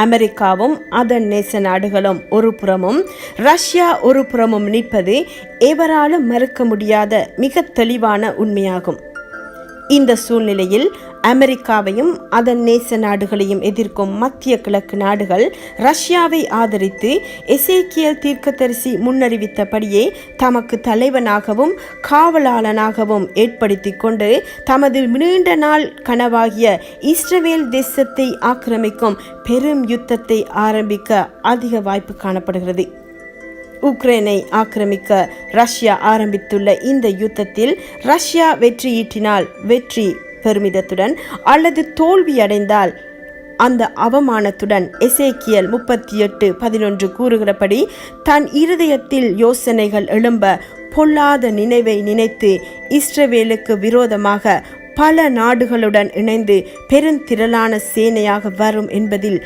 அமெரிக்காவும் அதன் நேச நாடுகளும் ஒரு புறமும் ரஷ்யா ஒரு புறமும் நிற்பது எவராலும் மறுக்க முடியாத மிக தெளிவான உண்மையாகும். இந்த சூழ்நிலையில் அமெரிக்காவையும் அதன் நேச நாடுகளையும் எதிர்க்கும் மத்திய கிழக்கு நாடுகள் ரஷ்யாவை ஆதரித்து எசேக்கியேல் தீர்க்கதரிசி முன்னறிவித்தபடியே தமக்கு தலைவனாகவும் காவலாளனாகவும் ஏற்படுத்தி கொண்டு தமது நீண்ட நாள் கனவாகிய இஸ்ரவேல் தேசத்தை ஆக்கிரமிக்கும் பெரும் யுத்தத்தை ஆரம்பிக்க அதிக வாய்ப்பு காணப்படுகிறது. உக்ரைனை ஆக்கிரமிக்க ரஷ்யா ஆரம்பித்துள்ள இந்த யுத்தத்தில் ரஷ்யா வெற்றியீட்டினால் வெற்றி பெருமிதத்துடன் அல்லது தோல்வியடைந்தால் அந்த அவமானத்துடன் எசேக்கியேல் 38:11 கூறுகிறபடி தன் இருதயத்தில் யோசனைகள் எழும்ப பொல்லாத நினைவை நினைத்து இஸ்ரவேலுக்கு விரோதமாக பல நாடுகளுடன் இணைந்து பெருந்திரளான சேனையாக வரும் என்பதில்